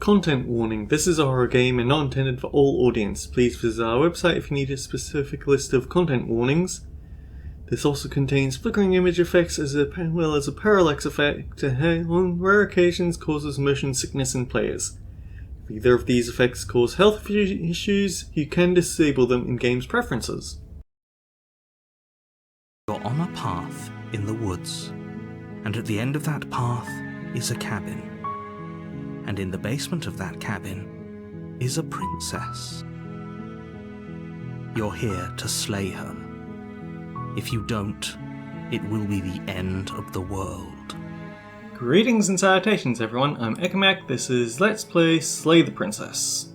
Content warning. This is a horror game and not intended for all audience. Please visit our website if you need a specific list of content warnings. This also contains flickering image effects as well as a parallax effect that on rare occasions causes motion sickness in players. If either of these effects cause health issues, you can disable them in game's preferences. You're on a path in the woods, and at the end of that path is a cabin. And in the basement of that cabin is a princess. You're here to slay her. If you don't, it will be the end of the world. Greetings and salutations everyone, I'm Ekamak, this is Let's Play Slay the Princess.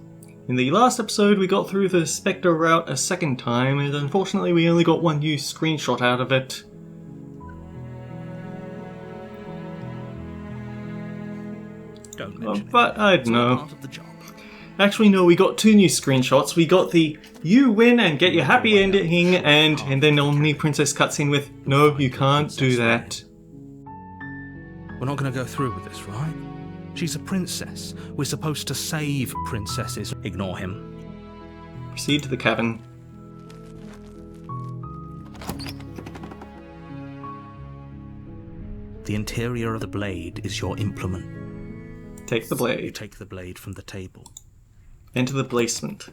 In the last episode we got through the Spectre route a second time, and unfortunately we only got one new screenshot out of it. Don't mention it. But I don't know. Part of the job. Actually no, we got two new screenshots. We got the you win and get your happy ending and then only princess cutscene with no, you can't do that. We're not going to go through with this, right? She's a princess. We're supposed to save princesses. Ignore him. Proceed to the cabin. The interior of the blade is your implement. Take the You blade. take the blade from the table. Enter the basement.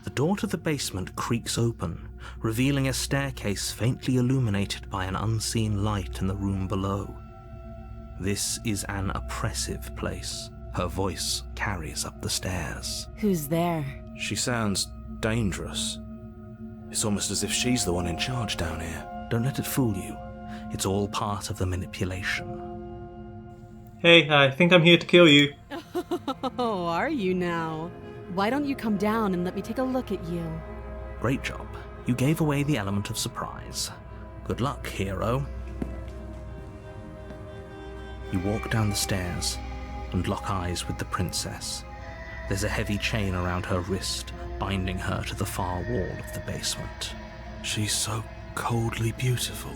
The door to the basement creaks open, revealing a staircase faintly illuminated by an unseen light in the room below. This is an oppressive place. Her voice carries up the stairs. Who's there? She sounds dangerous. It's almost as if she's the one in charge down here. Don't let it fool you. It's all part of the manipulation. Hey, I think I'm here to kill you. Oh, are you now? Why don't you come down and let me take a look at you? Great job. You gave away the element of surprise. Good luck, hero. You walk down the stairs and lock eyes with the princess. There's a heavy chain around her wrist, binding her to the far wall of the basement. She's so coldly beautiful.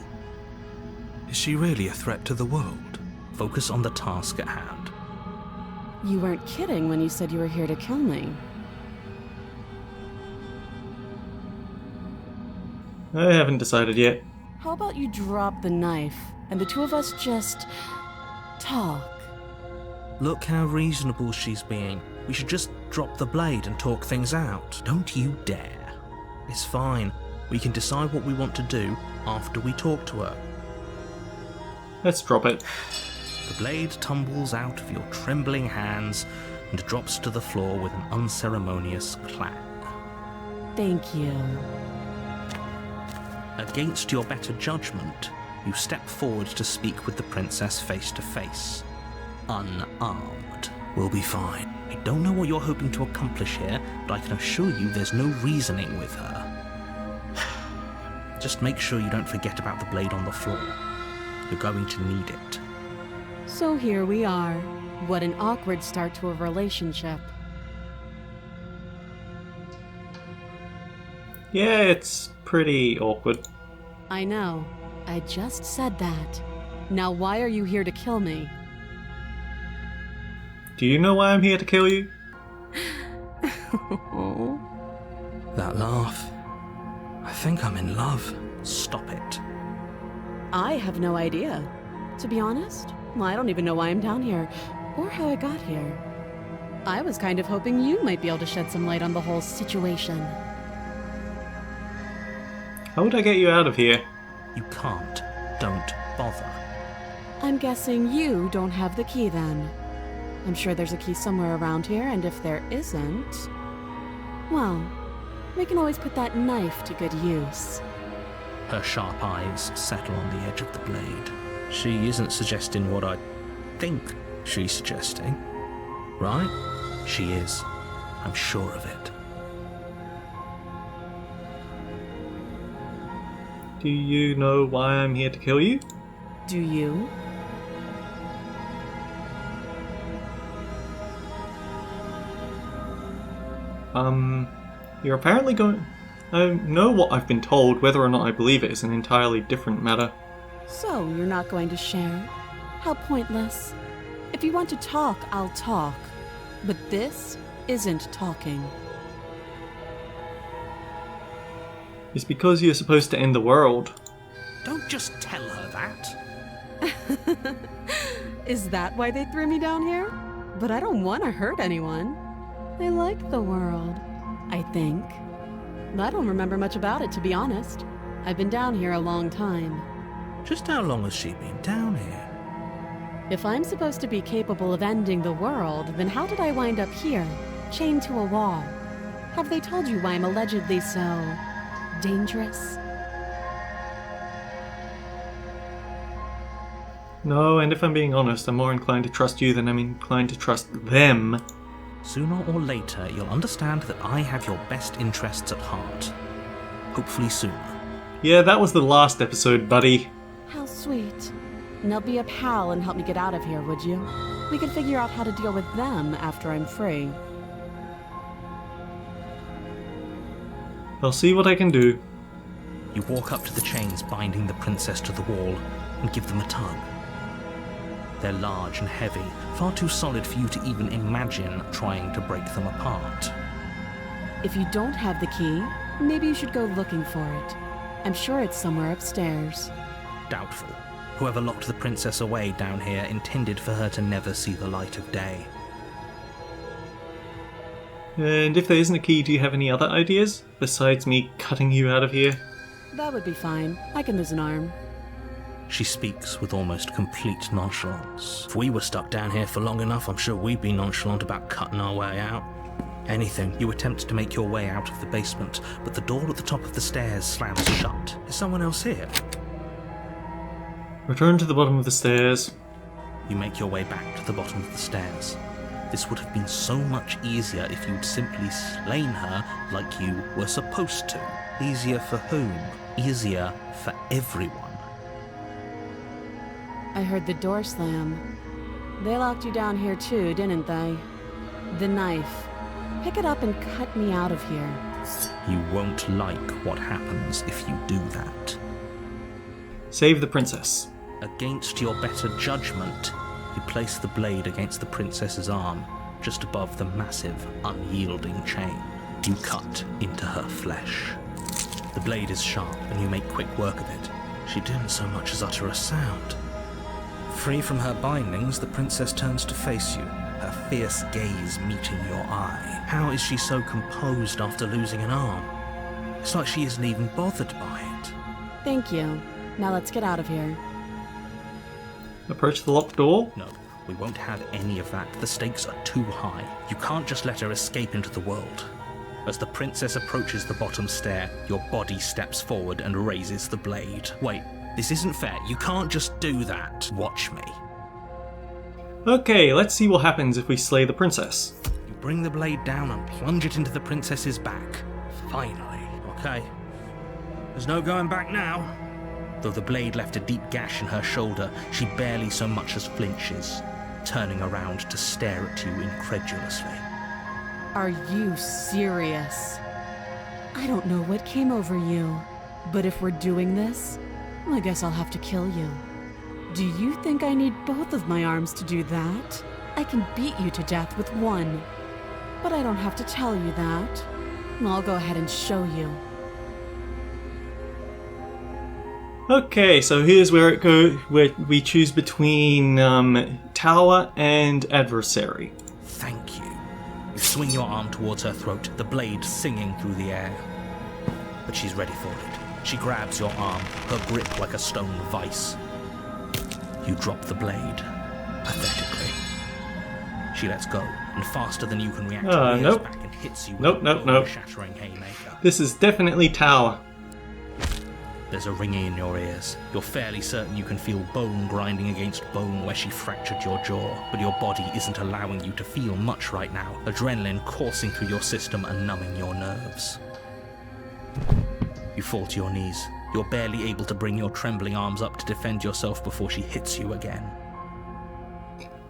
Is she really a threat to the world? Focus on the task at hand. You weren't kidding when you said you were here to kill me. I haven't decided yet. How about you drop the knife and the two of us just talk? Look how reasonable she's being. We should just drop the blade and talk things out. Don't you dare. It's fine. We can decide what we want to do after we talk to her. Let's drop it. The blade tumbles out of your trembling hands and drops to the floor with an unceremonious clang. Thank you. Against your better judgment, you step forward to speak with the princess face to face. Unarmed. We'll be fine. I don't know what you're hoping to accomplish here, but I can assure you there's no reasoning with her. Just make sure you don't forget about the blade on the floor. You're going to need it. So here we are. What an awkward start to a relationship. Yeah, it's pretty awkward. I know. I just said that. Now why are you here to kill me? Do you know why I'm here to kill you? That laugh. I think I'm in love. Stop it. I have no idea. To be honest, I don't even know why I'm down here, or how I got here. I was kind of hoping you might be able to shed some light on the whole situation. How would I get you out of here? You can't. Don't bother. I'm guessing you don't have the key then. I'm sure there's a key somewhere around here, and if there isn't, well, we can always put that knife to good use. Her sharp eyes settle on the edge of the blade. She isn't suggesting what I think she's suggesting, right? She is. I'm sure of it. Do you know why I'm here to kill you? Do you? You're apparently going... I know what I've been told, whether or not I believe it is an entirely different matter. So you're not going to share? How pointless. If you want to talk, I'll talk. But this isn't talking. It's because you're supposed to end the world. Don't just tell her that. Is that why they threw me down here? But I don't want to hurt anyone. I like the world, I think. I don't remember much about it, to be honest. I've been down here a long time. Just how long has she been down here? If I'm supposed to be capable of ending the world, then how did I wind up here, chained to a wall? Have they told you why I'm allegedly so dangerous? No, and if I'm being honest, I'm more inclined to trust you than I'm inclined to trust them. Sooner or later, you'll understand that I have your best interests at heart. Hopefully sooner. Yeah, that was the last episode, buddy. How sweet. Now be a pal and help me get out of here, would you? We can figure out how to deal with them after I'm free. I'll see what I can do. You walk up to the chains binding the princess to the wall and give them a tug. They're large and heavy, far too solid for you to even imagine trying to break them apart. If you don't have the key, maybe you should go looking for it. I'm sure it's somewhere upstairs. Doubtful. Whoever locked the princess away down here intended for her to never see the light of day. And if there isn't a key, do you have any other ideas? Besides me cutting you out of here? That would be fine. I can lose an arm. She speaks with almost complete nonchalance. If we were stuck down here for long enough, I'm sure we'd be nonchalant about cutting our way out. Anything. You attempt to make your way out of the basement, but the door at the top of the stairs slams shut. Is someone else here? Return to the bottom of the stairs. You make your way back to the bottom of the stairs. This would have been so much easier if you'd simply slain her like you were supposed to. Easier for whom? Easier for everyone. I heard the door slam. They locked you down here too, didn't they? The knife. Pick it up and cut me out of here. You won't like what happens if you do that. Save the princess. Against your better judgment, you place the blade against the princess's arm, just above the massive, unyielding chain. You cut into her flesh. The blade is sharp, and you make quick work of it. She didn't so much as utter a sound. Free from her bindings, the princess turns to face you, her fierce gaze meeting your eye. How is she so composed after losing an arm? It's like she isn't even bothered by it. Thank you. Now let's get out of here. Approach the locked door. No, we won't have any of that. The stakes are too high. You can't just let her escape into the world. As the princess approaches the bottom stair, your body steps forward and raises the blade. Wait, this isn't fair. You can't just do that. Watch me. Okay, let's see what happens if we slay the princess. You bring the blade down and plunge it into the princess's back. Finally. Okay. There's no going back now. Though the blade left a deep gash in her shoulder, she barely so much as flinches, turning around to stare at you incredulously. Are you serious? I don't know what came over you, but if we're doing this, I guess I'll have to kill you. Do you think I need both of my arms to do that? I can beat you to death with one. But I don't have to tell you that. I'll go ahead and show you. Okay, so here's where it goes, where we choose between tower and adversary. Thank you. You swing your arm towards her throat, the blade singing through the air. But she's ready for it. She grabs your arm, her grip like a stone vice. You drop the blade, pathetically. She lets go, and faster than you can react, rears nope. back and hits you with Nope, a nope, nope. shattering haymaker. This is definitely tower. There's a ringing in your ears. You're fairly certain you can feel bone grinding against bone where she fractured your jaw, but your body isn't allowing you to feel much right now, adrenaline coursing through your system and numbing your nerves. You fall to your knees. You're barely able to bring your trembling arms up to defend yourself before she hits you again.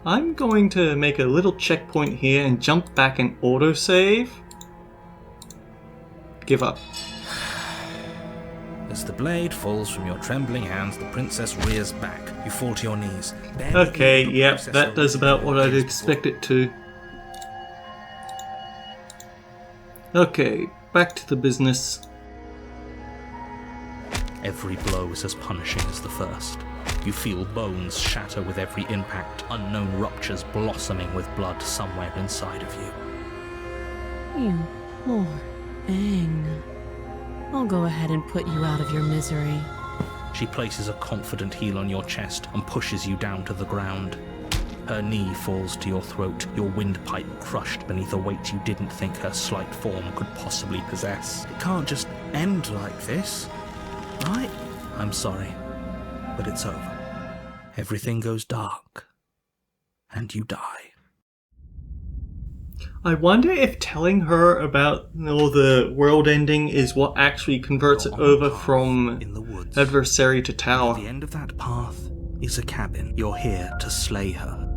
I'm going to make a little checkpoint here and jump back and autosave. Give up. As the blade falls from your trembling hands, the princess rears back. You fall to your knees. Okay, yep, that does about what I'd expect it to. Okay, back to the business. Every blow is as punishing as the first. You feel bones shatter with every impact, unknown ruptures blossoming with blood somewhere inside of you. You poor thing. I'll go ahead and put you out of your misery. She places a confident heel on your chest and pushes you down to the ground. Her knee falls to your throat, your windpipe crushed beneath a weight you didn't think her slight form could possibly possess. It can't just end like this, right? I'm sorry, but it's over. Everything goes dark, and you die. I wonder if telling her about the world ending is what actually converts it over from in the woods. adversary to At tower. the end of that path is a cabin. You're here to slay her.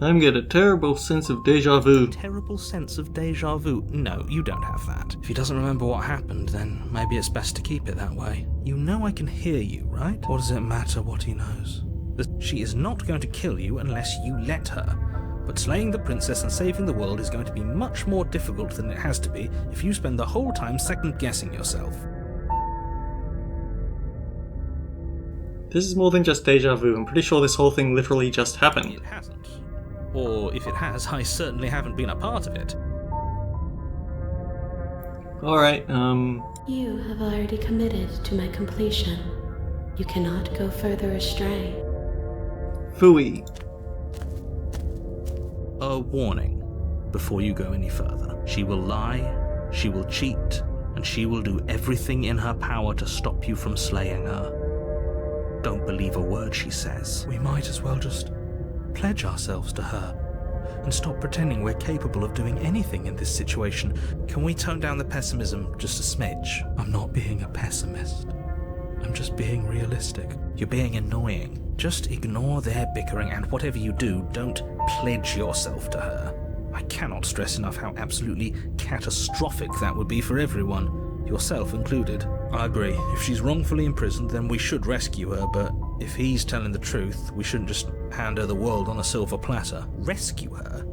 I'm getting a terrible sense of deja vu. Terrible sense of deja vu. No, you don't have that. If he doesn't remember what happened, then maybe it's best to keep it that way. You know I can hear you, right? Or does it matter what he knows? She is not going to kill you unless you let her. But slaying the princess and saving the world is going to be much more difficult than it has to be if you spend the whole time second-guessing yourself. This is more than just deja vu. I'm pretty sure this whole thing literally just happened. It hasn't. Or if it has, I certainly haven't been a part of it. Alright, You have already committed to my completion. You cannot go further astray. Fooey. A warning before you go any further. She will lie, she will cheat, and she will do everything in her power to stop you from slaying her. Don't believe a word she says. We might as well just pledge ourselves to her and stop pretending we're capable of doing anything in this situation. Can we tone down the pessimism just a smidge? I'm not being a pessimist. I'm just being realistic. You're being annoying. Just ignore their bickering, and whatever you do, don't pledge yourself to her. I cannot stress enough how absolutely catastrophic that would be for everyone, yourself included. I agree. If she's wrongfully imprisoned, then we should rescue her, but if he's telling the truth, we shouldn't just hand her the world on a silver platter. Rescue her?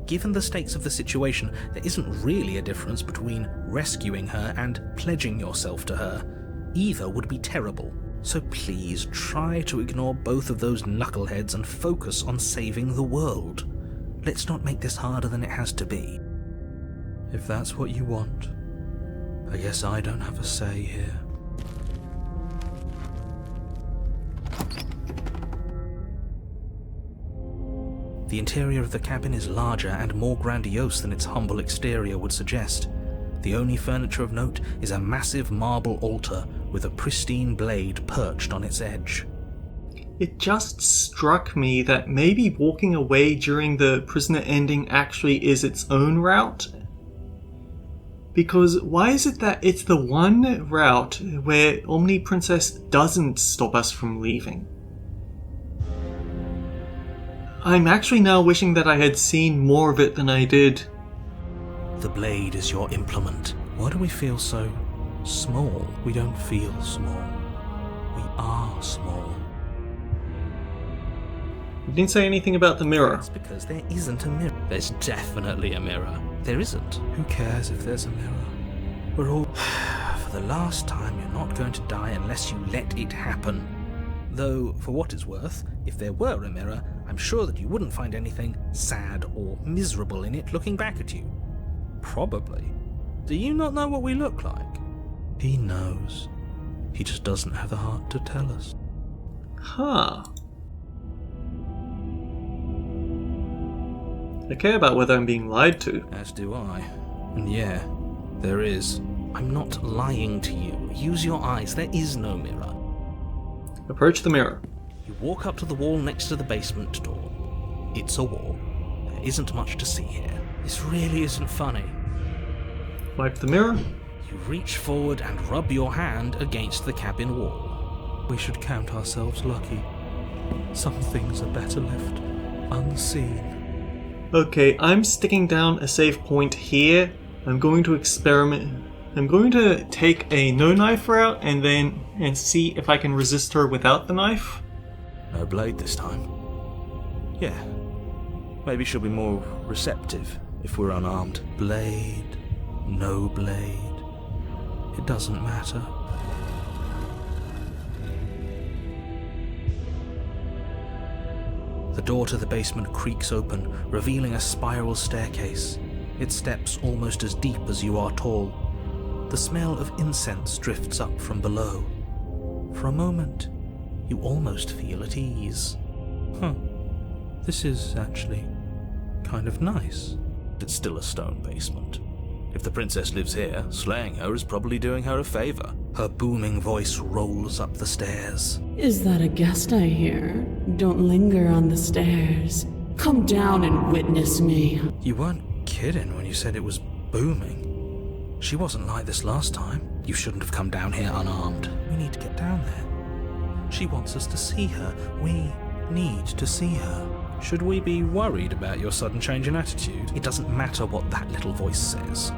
Given the stakes of the situation, there isn't really a difference between rescuing her and pledging yourself to her. Either would be terrible. So please try to ignore both of those knuckleheads and focus on saving the world. Let's not make this harder than it has to be. If that's what you want, I guess I don't have a say here. The interior of the cabin is larger and more grandiose than its humble exterior would suggest. The only furniture of note is a massive marble altar with a pristine blade perched on its edge. It just struck me that maybe walking away during the prisoner ending actually is its own route. Because why is it that it's the one route where Omni Princess doesn't stop us from leaving? I'm actually now wishing that I had seen more of it than I did. The blade is your implement. Why do we feel so small? We don't feel small. We are small. You didn't say anything about the mirror. That's because there isn't a mirror. There's definitely a mirror. There isn't. Who cares if there's a mirror? We're all... For the last time, you're not going to die unless you let it happen. Though, for what it's worth, if there were a mirror, I'm sure that you wouldn't find anything sad or miserable in it looking back at you. Probably. Do you not know what we look like? He knows. He just doesn't have the heart to tell us. Huh. I care about whether I'm being lied to. As do I. And yeah, there is. I'm not lying to you. Use your eyes. There is no mirror. Approach the mirror. You walk up to the wall next to the basement door. It's a wall. There isn't much to see here. This really isn't funny. Wipe the mirror. You reach forward and rub your hand against the cabin wall. We should count ourselves lucky. Some things are better left unseen. Okay, I'm sticking down a save point here I'm going to experiment. I'm going to take a no knife route and see if I can resist her without the knife. No blade this time. Yeah. Maybe she'll be more receptive if we're unarmed. Blade, no blade. It doesn't matter. The door to the basement creaks open, revealing a spiral staircase. Its steps almost as deep as you are tall. The smell of incense drifts up from below. For a moment, you almost feel at ease. This is actually kind of nice. It's still a stone basement. If the princess lives here, slaying her is probably doing her a favor. Her booming voice rolls up the stairs. Is that a guest I hear? Don't linger on the stairs. Come down and witness me. You weren't kidding when you said it was booming. She wasn't like this last time. You shouldn't have come down here unarmed. We need to get down there. She wants us to see her. We need to see her. Should we be worried about your sudden change in attitude? It doesn't matter what that little voice says.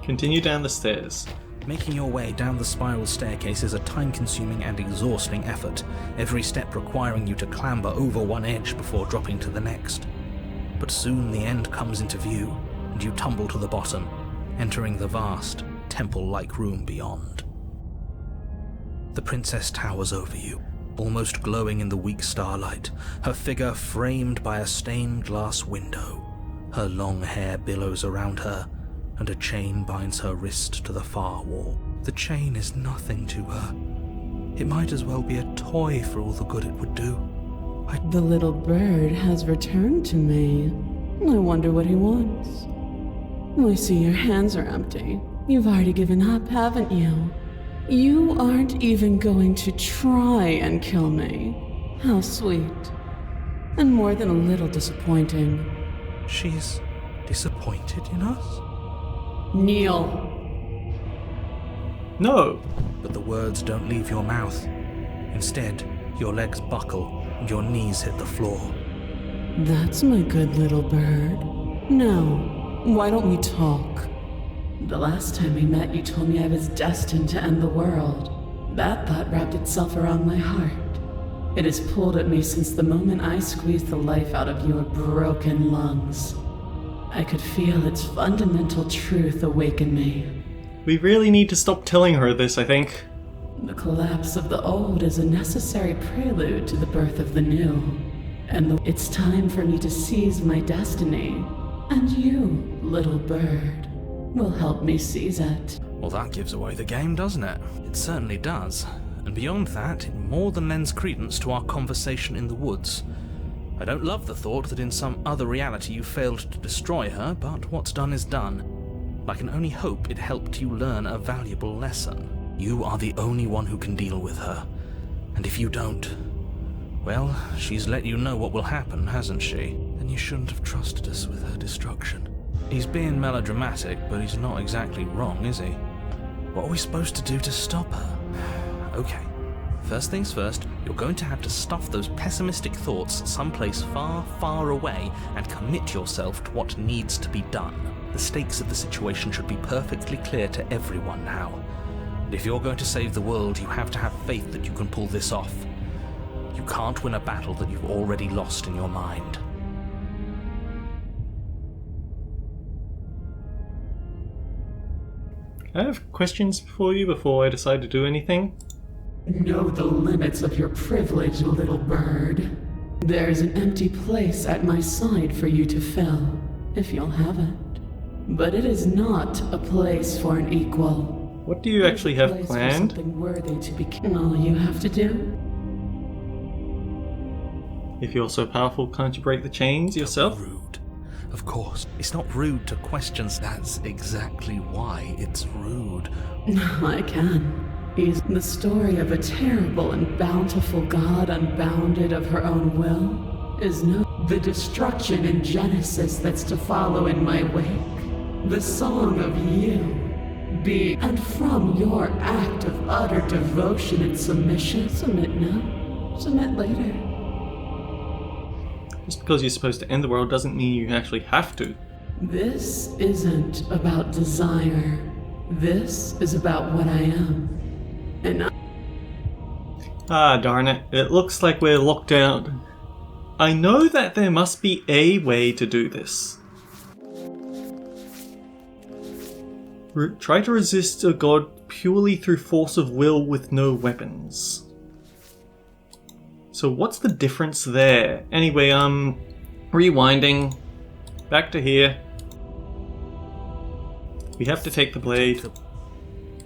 Continue down the stairs. Making your way down the spiral staircase is a time-consuming and exhausting effort, every step requiring you to clamber over one edge before dropping to the next. But soon the end comes into view, and you tumble to the bottom, entering the vast, temple-like room beyond. The princess towers over you, almost glowing in the weak starlight, her figure framed by a stained glass window. Her long hair billows around her, and a chain binds her wrist to the far wall. The chain is nothing to her. It might as well be a toy for all the good it would do. The little bird has returned to me. I wonder what he wants. I see your hands are empty. You've already given up, haven't you? You aren't even going to try and kill me. How sweet. And more than a little disappointing. She's disappointed in us? Kneel. No! But the words don't leave your mouth. Instead, your legs buckle and your knees hit the floor. That's my good little bird. Now, why don't we talk? The last time we met, you told me I was destined to end the world. That thought wrapped itself around my heart. It has pulled at me since the moment I squeezed the life out of your broken lungs. I could feel its fundamental truth awaken me. We really need to stop telling her this, I think. The collapse of the old is a necessary prelude to the birth of the new. And it's time for me to seize my destiny. And you, little bird, will help me seize it. Well, that gives away the game, doesn't it? It certainly does. And beyond that, it more than lends credence to our conversation in the woods. I don't love the thought that in some other reality you failed to destroy her, but what's done is done. I can only hope it helped you learn a valuable lesson. You are the only one who can deal with her. And if you don't, well, she's let you know what will happen, hasn't she? Then you shouldn't have trusted us with her destruction. He's being melodramatic, but he's not exactly wrong, is he? What are we supposed to do to stop her? Okay. First things first, you're going to have to stuff those pessimistic thoughts someplace far, far away and commit yourself to what needs to be done. The stakes of the situation should be perfectly clear to everyone now. And if you're going to save the world, you have to have faith that you can pull this off. You can't win a battle that you've already lost in your mind. I have questions for you before I decide to do anything. Know the limits of your privilege, little bird. There's an empty place at my side for you to fill, if you'll have it. But it is not a place for an equal. What do you actually have It's a place for planned? something worthy to be all you have to do. If you're so powerful, can't you break the chains yourself? Rude. Of course. It's not rude to question. That's exactly why it's rude. I can. Is the story of a terrible and bountiful god unbounded of her own will is the destruction in Genesis that's to follow in my wake. The song of you be and from your act of utter devotion and submission. Submit now. Submit later. Just because you're supposed to end the world doesn't mean you actually have to. This isn't about desire. This is about what I am. And Ah, darn it. It looks like we're locked out. I know that there must be a way to do this. Try to resist a god purely through force of will with no weapons. So what's the difference there? Anyway, rewinding. Back to here. We have to take the blade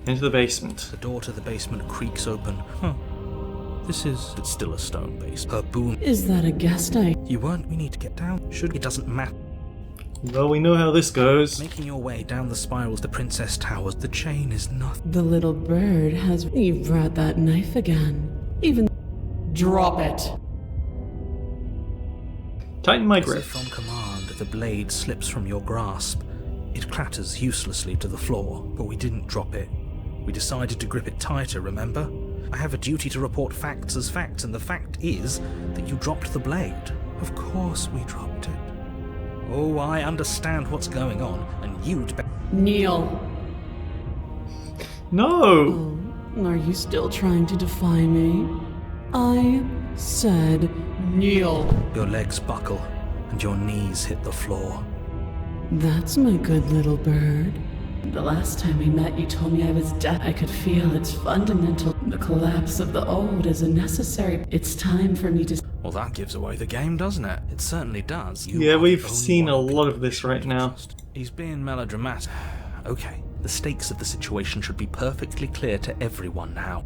into the basement. The door to the basement creaks open. It's still a stone base. Her boom. is that a guest I... We need to get down. It doesn't matter. Well, we know how this goes. Making your way down the spirals to Princess Towers, the chain is nothing. The little bird has... You've brought that knife again. Even... Drop it. Tighten my As grip. if on command, the blade slips from your grasp. It clatters uselessly to the floor, but we didn't drop it. We decided to grip it tighter, remember? I have a duty to report facts as facts, and the fact is that you dropped the blade. Of course we dropped it. Oh, I understand what's going on, and you'd better... Kneel. No! Oh, are you still trying to defy me? I said kneel. Your legs buckle, and your knees hit the floor. That's my good little bird. The last time we met, you told me I was dead. I could feel its fundamental... The collapse of the old is a necessary... It's time for me to... Well, that gives away the game, doesn't it? It certainly does. You Yeah, are the we've only seen a one lot of this right now. He's being melodramatic. Okay, the stakes of the situation should be perfectly clear to everyone now.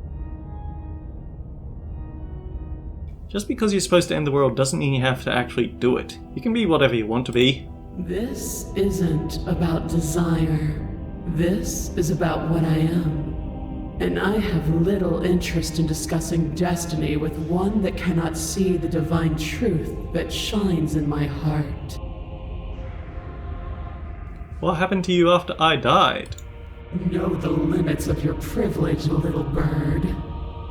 Just because you're supposed to end the world doesn't mean you have to actually do it. You can be whatever you want to be. This isn't about desire. This is about what I am. And I have little interest in discussing destiny with one that cannot see the divine truth that shines in my heart. What happened to you after I died? Know the limits of your privilege, little bird.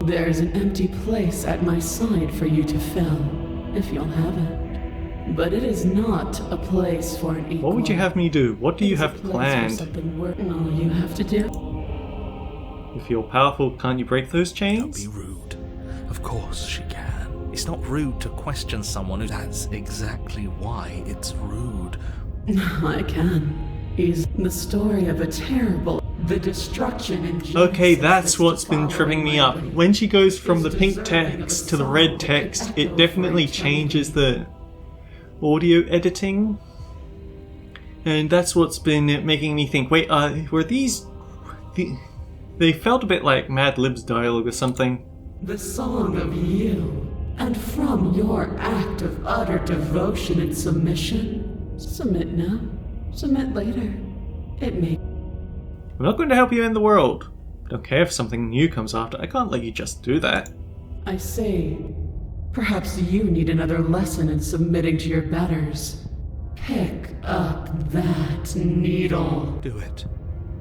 There's an empty place at my side for you to fill, if you'll have it. But it is not a place for an equal. What would you have me do? What do you have planned? All you have to do. If you're powerful, can't you break those Don't chains? be rude. Of course she can. It's not rude to question someone who... That's exactly why it's rude. I can. Is the story of a terrible... The destruction and... Okay, that's what's been tripping me up. When she goes from the pink text to the red text, it definitely changes the audio editing. And that's what's been making me think, wait, were these... They felt a bit like Mad Lib's dialogue or something. The song of you. And from your act of utter devotion and submission. Submit now. Submit later. It may... I'm not going to help you end the world. I don't care if something new comes after. I can't let you just do that. I say, perhaps you need another lesson in submitting to your betters. Pick up that needle. Do it.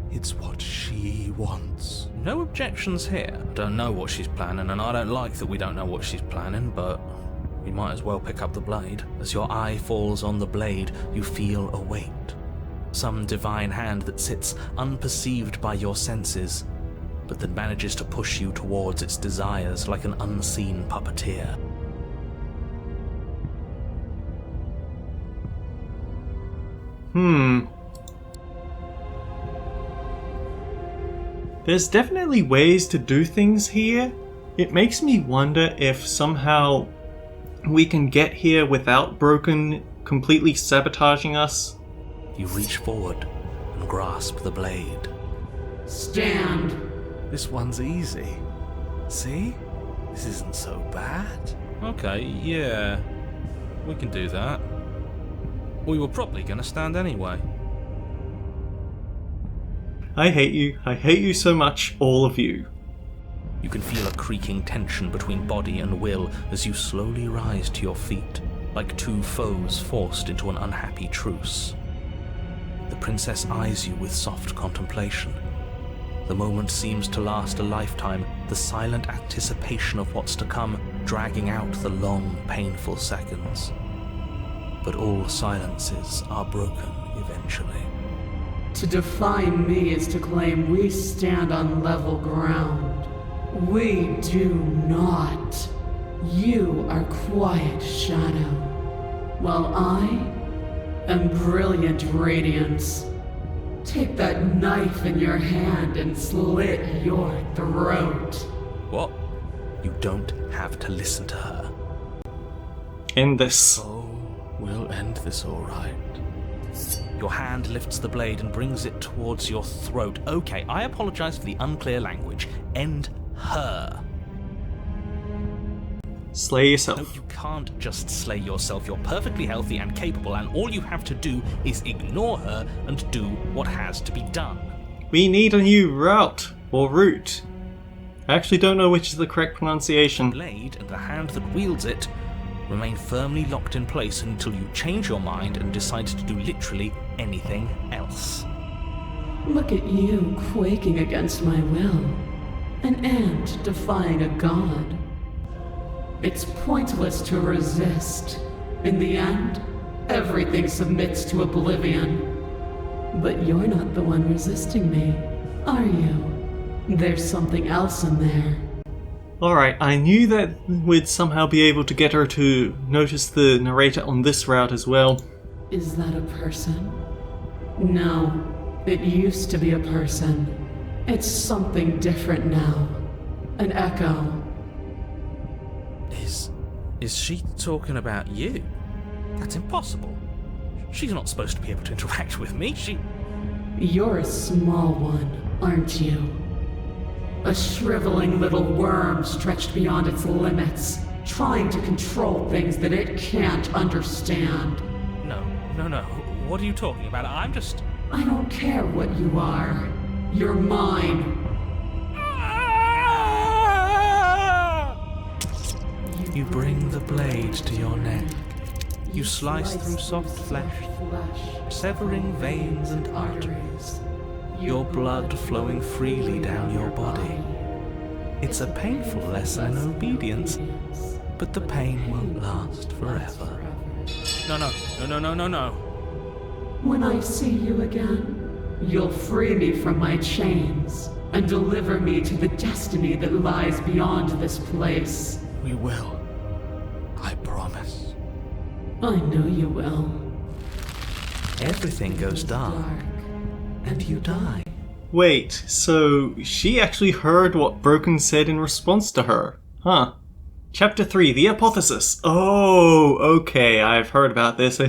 It's what she wants. No objections here. I don't know what she's planning, and I don't like that we don't know what she's planning, but we might as well pick up the blade. As your eye falls on the blade, you feel a weight. Some divine hand that sits unperceived by your senses, but that manages to push you towards its desires like an unseen puppeteer. There's definitely ways to do things here. It makes me wonder if somehow we can get here without Broken completely sabotaging us. You reach forward and grasp the blade. Stand. This one's easy. See? This isn't so bad. Okay, yeah. We can do that. We were probably gonna stand anyway. I hate you. I hate you so much, all of you. You can feel a creaking tension between body and will as you slowly rise to your feet, like two foes forced into an unhappy truce. The princess eyes you with soft contemplation. The moment seems to last a lifetime, the silent anticipation of what's to come dragging out the long, painful seconds. But all silences are broken eventually. To define me is to claim we stand on level ground. We do not. You are quiet shadow, while I am brilliant radiance. Take that knife in your hand and slit your throat. What? You don't have to listen to her. End this. Oh, we'll end this all right. Your hand lifts the blade and brings it towards your throat. Okay, I apologize for the unclear language. End her. Slay No, yourself. you can't just slay yourself. You're perfectly healthy and capable, and all you have to do is ignore her and do what has to be done. We need a new route, or route. I actually don't know which is the correct pronunciation. Blade and the hand that wields it remain firmly locked in place until you change your mind and decide to do literally anything else. Look at you quaking against my will. An ant defying a god. It's pointless to resist. In the end, everything submits to oblivion. But you're not the one resisting me, are you? There's something else in there. Alright, I knew that we'd somehow be able to get her to notice the narrator on this route as well. Is that a person? No, it used to be a person. It's something different now. An echo. Is she talking about you? That's impossible. She's not supposed to be able to interact with me. You're a small one, aren't you? A shriveling little worm stretched beyond its limits, trying to control things that it can't understand. No. What are you talking about? I don't care what you are. You're mine. You bring the blade to your neck. You slice through soft flesh, severing veins and arteries. Your blood flowing freely down your body. It's a painful lesson in obedience, but the pain won't last forever. No. When I see you again, you'll free me from my chains and deliver me to the destiny that lies beyond this place. We will. I promise. I know you will. Everything goes dark, and you die. Wait, so she actually heard what Broken said in response to her? Huh. Chapter 3, The Hypothesis. Oh, okay, I've heard about this.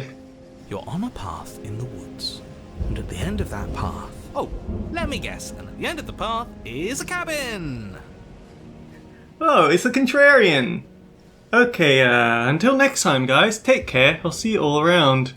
You're on a path in the woods, and at the end of that path... Oh, let me guess, and at the end of the path is a cabin! Oh, it's a contrarian! Okay, until next time guys, take care, I'll see you all around.